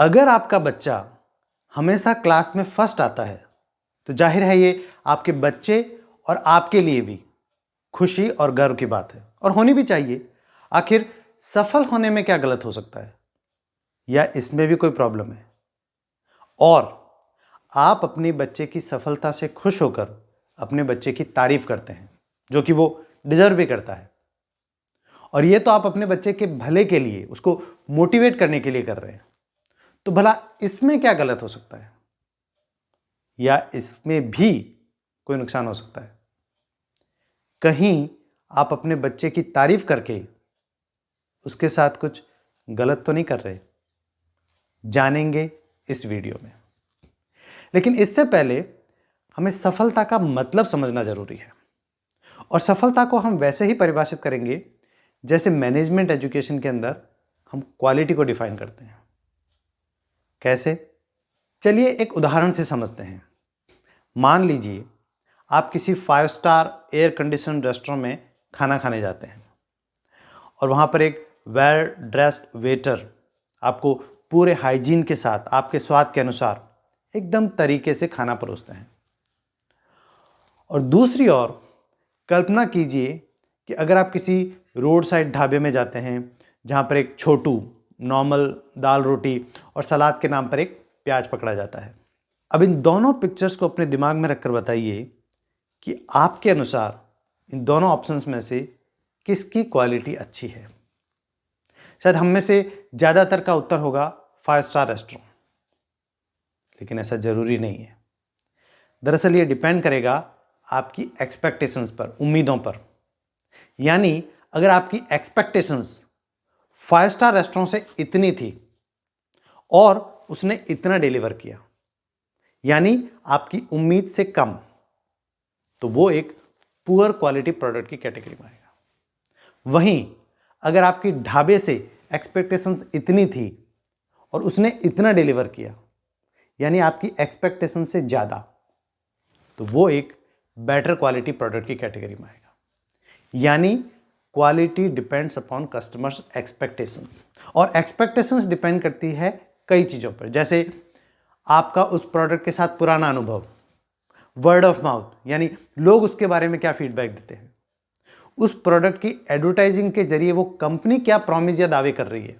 अगर आपका बच्चा हमेशा क्लास में फर्स्ट आता है तो जाहिर है ये आपके बच्चे और आपके लिए भी खुशी और गर्व की बात है और होनी भी चाहिए। आखिर सफल होने में क्या गलत हो सकता है या इसमें भी कोई प्रॉब्लम है? और आप अपने बच्चे की सफलता से खुश होकर अपने बच्चे की तारीफ करते हैं, जो कि वो डिजर्व भी करता है। और ये तो आप अपने बच्चे के भले के लिए, उसको मोटिवेट करने के लिए कर रहे हैं। तो भला इसमें क्या गलत हो सकता है या इसमें भी कोई नुकसान हो सकता है? कहीं आप अपने बच्चे की तारीफ करके उसके साथ कुछ गलत तो नहीं कर रहे? जानेंगे इस वीडियो में। लेकिन इससे पहले हमें सफलता का मतलब समझना जरूरी है। और सफलता को हम वैसे ही परिभाषित करेंगे जैसे मैनेजमेंट एजुकेशन के अंदर हम क्वालिटी को डिफाइन करते हैं। कैसे? चलिए एक उदाहरण से समझते हैं। मान लीजिए आप किसी 5 स्टार एयर कंडीशन रेस्टोरेंट में खाना खाने जाते हैं और वहाँ पर एक वेल ड्रेस्ड वेटर आपको पूरे हाइजीन के साथ आपके स्वाद के अनुसार एकदम तरीके से खाना परोसते हैं। और दूसरी ओर कल्पना कीजिए कि अगर आप किसी रोड साइड ढाबे में जाते हैं जहाँ पर एक छोटू नॉर्मल दाल रोटी और सलाद के नाम पर एक प्याज पकड़ा जाता है। अब इन दोनों पिक्चर्स को अपने दिमाग में रखकर बताइए कि आपके अनुसार इन दोनों ऑप्शंस में से किसकी क्वालिटी अच्छी है। शायद हम में से ज़्यादातर का उत्तर होगा 5 स्टार रेस्टोरेंट, लेकिन ऐसा जरूरी नहीं है। दरअसल ये डिपेंड करेगा आपकी एक्सपेक्टेशंस पर, उम्मीदों पर। यानी अगर आपकी एक्सपेक्टेशंस 5 स्टार रेस्टोरेंट से इतनी थी और उसने इतना डिलीवर किया, यानी आपकी उम्मीद से कम, तो वो एक पुअर क्वालिटी प्रोडक्ट की कैटेगरी में आएगा। वहीं अगर आपकी ढाबे से एक्सपेक्टेशंस इतनी थी और उसने इतना डिलीवर किया, यानी आपकी एक्सपेक्टेशन से ज़्यादा, तो वो एक बेटर क्वालिटी प्रोडक्ट की कैटेगरी में आएगा। यानी quality depends upon customers expectations, और एक्सपेक्टेशंस डिपेंड करती है कई चीज़ों पर, जैसे आपका उस प्रोडक्ट के साथ पुराना अनुभव, वर्ड ऑफ माउथ, यानी लोग उसके बारे में क्या फीडबैक देते हैं, उस प्रोडक्ट की एडवर्टाइजिंग के जरिए वो कंपनी क्या प्रॉमिस या दावे कर रही है,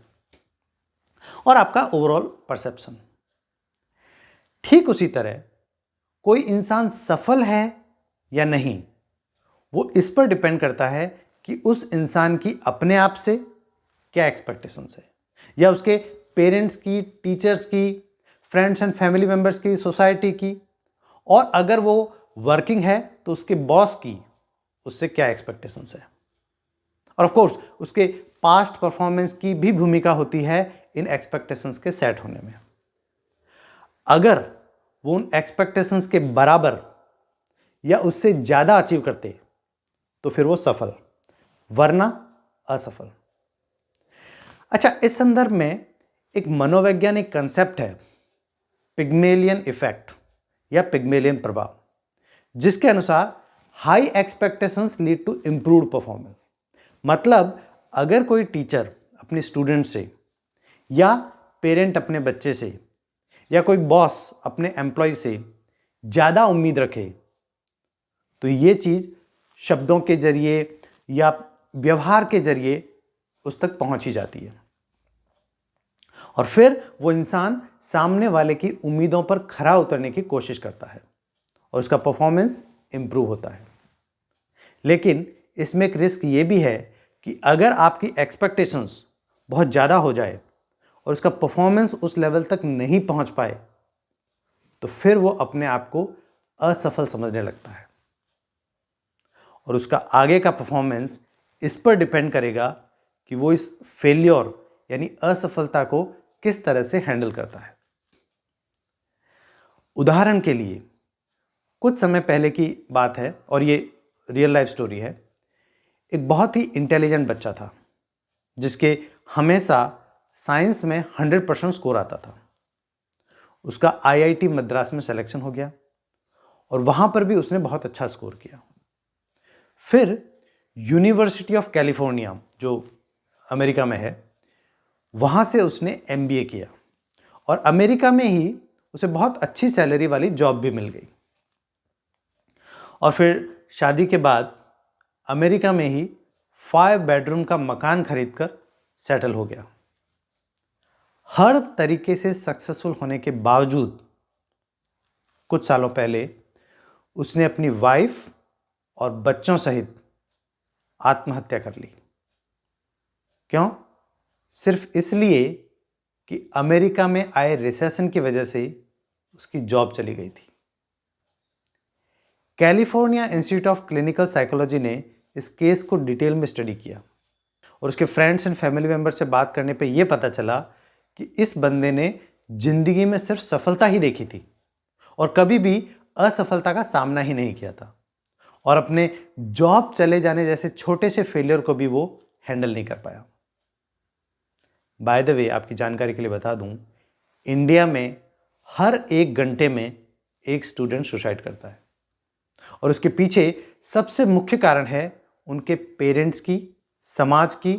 और आपका ओवरऑल परसेप्शन। ठीक उसी तरह कोई इंसान सफल है या नहीं, वो इस पर डिपेंड करता है कि उस इंसान की अपने आप से क्या एक्सपेक्टेशंस है, या उसके पेरेंट्स की, टीचर्स की, फ्रेंड्स एंड फैमिली मेंबर्स की, सोसाइटी की, और अगर वो वर्किंग है तो उसके बॉस की उससे क्या एक्सपेक्टेशंस है। और ऑफ कोर्स उसके पास्ट परफॉर्मेंस की भी भूमिका होती है इन एक्सपेक्टेशंस के सेट होने में। अगर वो उन एक्सपेक्टेशंस के बराबर या उससे ज़्यादा अचीव करते तो फिर वो सफल, वरना असफल। अच्छा, इस संदर्भ में एक मनोवैज्ञानिक कंसेप्ट है, पिग्मेलियन इफेक्ट या पिग्मेलियन प्रभाव, जिसके अनुसार high expectations lead to improved performance. मतलब अगर कोई टीचर अपने स्टूडेंट से, या पेरेंट अपने बच्चे से, या कोई बॉस अपने एम्प्लॉय से ज़्यादा उम्मीद रखे, तो ये चीज़ शब्दों के जरिए या व्यवहार के जरिए उस तक पहुंची जाती है, और फिर वो इंसान सामने वाले की उम्मीदों पर खरा उतरने की कोशिश करता है और उसका परफॉर्मेंस इंप्रूव होता है। लेकिन इसमें एक रिस्क ये भी है कि अगर आपकी एक्सपेक्टेशंस बहुत ज़्यादा हो जाए और उसका परफॉर्मेंस उस लेवल तक नहीं पहुंच पाए, तो फिर वो अपने आप को असफल समझने लगता है, और उसका आगे का परफॉर्मेंस इस पर डिपेंड करेगा कि वो इस फेल्योर यानी असफलता को किस तरह से हैंडल करता है। उदाहरण के लिए कुछ समय पहले की बात है, और ये रियल लाइफ स्टोरी है। एक बहुत ही इंटेलिजेंट बच्चा था जिसके हमेशा साइंस में 100% स्कोर आता था। उसका IIT मद्रास में सिलेक्शन हो गया और वहां पर भी उसने बहुत अच्छा स्कोर किया। फिर यूनिवर्सिटी ऑफ कैलिफोर्निया, जो अमेरिका में है, वहां से उसने MBA किया और अमेरिका में ही उसे बहुत अच्छी सैलरी वाली जॉब भी मिल गई। और फिर शादी के बाद अमेरिका में ही 5 बेडरूम का मकान खरीदकर सेटल हो गया। हर तरीके से सक्सेसफुल होने के बावजूद कुछ सालों पहले उसने अपनी वाइफ और बच्चों सहित आत्महत्या कर ली। क्यों? सिर्फ इसलिए कि अमेरिका में आए रिसेशन की वजह से उसकी जॉब चली गई थी। California institute of clinical psychology ने इस केस को डिटेल में स्टडी किया और उसके फ्रेंड्स एंड फैमिली मेंबर से बात करने पे यह पता चला कि इस बंदे ने जिंदगी में सिर्फ सफलता ही देखी थी और कभी भी असफलता का सामना ही नहीं किया था और अपने जॉब चले जाने जैसे छोटे से फेलियर को भी वो हैंडल नहीं कर पाया। बाय द वे, आपकी जानकारी के लिए बता दूं, इंडिया में हर 1 घंटे में एक स्टूडेंट सुसाइड करता है और उसके पीछे सबसे मुख्य कारण है उनके पेरेंट्स की, समाज की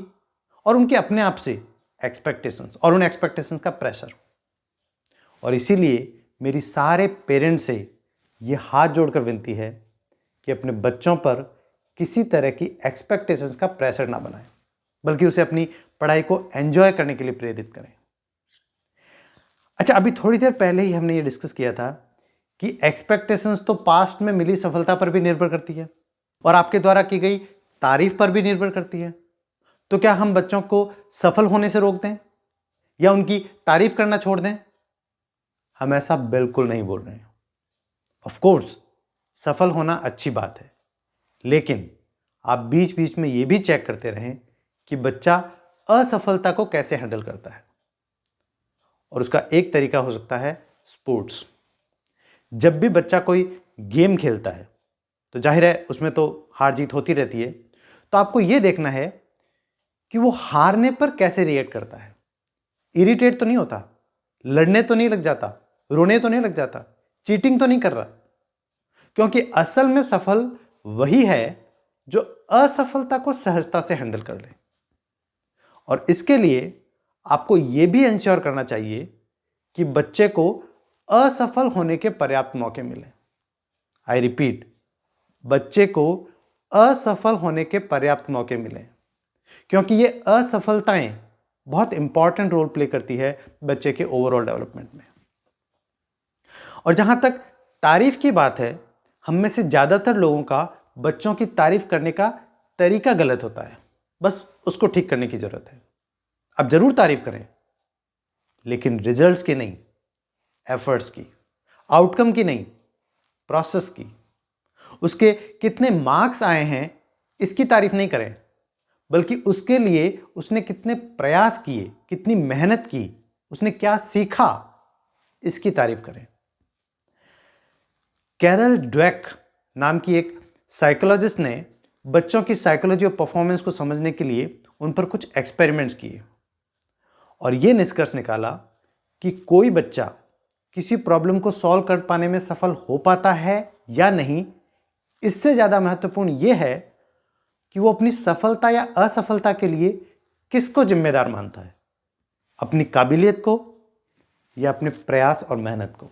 और उनके अपने आप से एक्सपेक्टेशंस और उन एक्सपेक्टेशंस का प्रेशर। और इसीलिए मेरी सारे पेरेंट्स से ये हाथ जोड़कर विनती है कि अपने बच्चों पर किसी तरह की एक्सपेक्टेशंस का प्रेशर ना बनाएं, बल्कि उसे अपनी पढ़ाई को एंजॉय करने के लिए प्रेरित करें। अच्छा, अभी थोड़ी देर पहले ही हमने ये डिस्कस किया था कि एक्सपेक्टेशंस तो पास्ट में मिली सफलता पर भी निर्भर करती है और आपके द्वारा की गई तारीफ पर भी निर्भर करती है। तो क्या हम बच्चों को सफल होने से रोक दें या उनकी तारीफ करना छोड़ दें? हम ऐसा बिल्कुल नहीं बोल रहे हैं। ऑफ कोर्स सफल होना अच्छी बात है, लेकिन आप बीच बीच में यह भी चेक करते रहें कि बच्चा असफलता को कैसे हैंडल करता है। और उसका एक तरीका हो सकता है स्पोर्ट्स। जब भी बच्चा कोई गेम खेलता है तो जाहिर है उसमें तो हार जीत होती रहती है, तो आपको यह देखना है कि वो हारने पर कैसे रिएक्ट करता है। इरिटेट तो नहीं होता, लड़ने तो नहीं लग जाता, रोने तो नहीं लग जाता, चीटिंग तो नहीं कर रहा, क्योंकि असल में सफल वही है जो असफलता को सहजता से हैंडल कर ले। और इसके लिए आपको यह भी इंश्योर करना चाहिए कि बच्चे को असफल होने के पर्याप्त मौके मिले। आई रिपीट, बच्चे को असफल होने के पर्याप्त मौके मिले, क्योंकि ये असफलताएं बहुत इंपॉर्टेंट रोल प्ले करती है बच्चे के ओवरऑल डेवलपमेंट में। और जहां तक तारीफ की बात है, हम में से ज्यादातर लोगों का बच्चों की तारीफ करने का तरीका गलत होता है। बस उसको ठीक करने की जरूरत है। आप जरूर तारीफ करें, लेकिन रिजल्ट्स की नहीं, एफर्ट्स की, आउटकम की नहीं, प्रोसेस की। उसके कितने मार्क्स आए हैं इसकी तारीफ नहीं करें, बल्कि उसके लिए उसने कितने प्रयास किए, कितनी मेहनत की, उसने क्या सीखा, इसकी तारीफ करें। कैरल ड्वेक नाम की एक साइकोलॉजिस्ट ने बच्चों की साइकोलॉजी और परफॉर्मेंस को समझने के लिए उन पर कुछ एक्सपेरिमेंट्स किए और यह निष्कर्ष निकाला कि कोई बच्चा किसी प्रॉब्लम को सॉल्व कर पाने में सफल हो पाता है या नहीं, इससे ज्यादा महत्वपूर्ण यह है कि वो अपनी सफलता या असफलता के लिए किसको जिम्मेदार मानता है, अपनी काबिलियत को या अपने प्रयास और मेहनत को।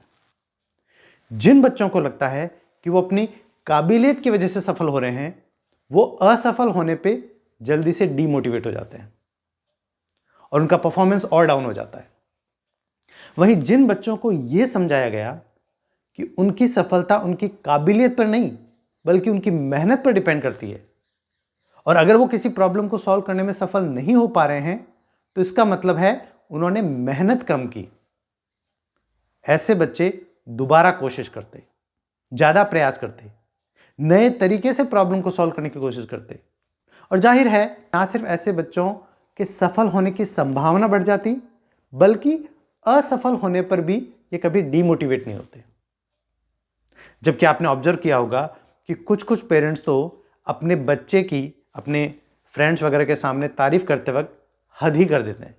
जिन बच्चों को लगता है कि वो अपनी काबिलियत की वजह से सफल हो रहे हैं, वो असफल होने पे जल्दी से डीमोटिवेट हो जाते हैं और उनका परफॉर्मेंस और डाउन हो जाता है। वहीं जिन बच्चों को यह समझाया गया कि उनकी सफलता उनकी काबिलियत पर नहीं बल्कि उनकी मेहनत पर डिपेंड करती है, और अगर वो किसी प्रॉब्लम को सॉल्व करने में सफल नहीं हो पा रहे हैं तो इसका मतलब है उन्होंने मेहनत कम की। ऐसे बच्चे दोबारा कोशिश करते, ज्यादा प्रयास करते, नए तरीके से प्रॉब्लम को सॉल्व करने की कोशिश करते, और जाहिर है ना सिर्फ ऐसे बच्चों के सफल होने की संभावना बढ़ जाती, बल्कि असफल होने पर भी ये कभी डीमोटिवेट नहीं होते। जबकि आपने ऑब्जर्व किया होगा कि कुछ कुछ पेरेंट्स तो अपने बच्चे की अपने फ्रेंड्स वगैरह के सामने तारीफ करते वक्त हद ही कर देते हैं।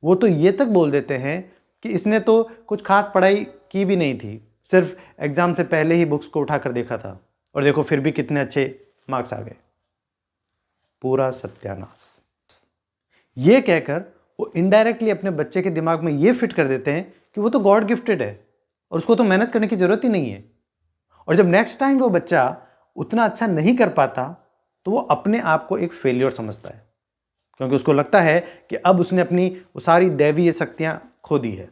वो तो ये तक बोल देते हैं कि इसने तो कुछ खास पढ़ाई की भी नहीं थी, सिर्फ एग्जाम से पहले ही बुक्स को उठाकर देखा था और देखो फिर भी कितने अच्छे मार्क्स आ गए। पूरा सत्यानाश। ये कहकर वो इनडायरेक्टली अपने बच्चे के दिमाग में ये फिट कर देते हैं कि वो तो गॉड गिफ्टेड है और उसको तो मेहनत करने की ज़रूरत ही नहीं है। और जब नेक्स्ट टाइम वो बच्चा उतना अच्छा नहीं कर पाता तो वो अपने आप को एक फेलियर समझता है, क्योंकि उसको लगता है कि अब उसने अपनी वो सारी दैवीय शक्तियां खो दी है।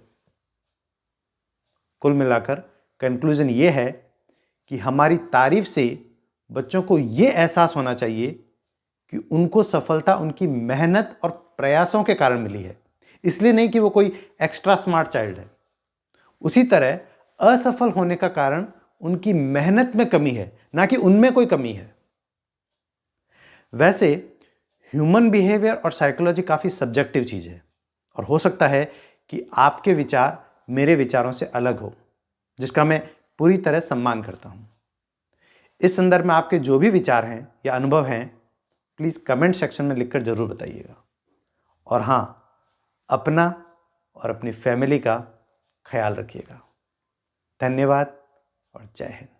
कुल मिलाकर कंक्लूजन ये है कि हमारी तारीफ से बच्चों को ये एहसास होना चाहिए कि उनको सफलता उनकी मेहनत और प्रयासों के कारण मिली है, इसलिए नहीं कि वो कोई एक्स्ट्रा स्मार्ट चाइल्ड है। उसी तरह असफल होने का कारण उनकी मेहनत में कमी है, ना कि उनमें कोई कमी है। वैसे ह्यूमन बिहेवियर और साइकोलॉजी काफ़ी सब्जेक्टिव चीज़ है और हो सकता है कि आपके विचार मेरे विचारों से अलग हो, जिसका मैं पूरी तरह सम्मान करता हूं। इस संदर्भ में आपके जो भी विचार हैं या अनुभव हैं, प्लीज़ कमेंट सेक्शन में लिखकर ज़रूर बताइएगा। और हाँ, अपना और अपनी फैमिली का ख्याल रखिएगा। धन्यवाद और जय हिंद।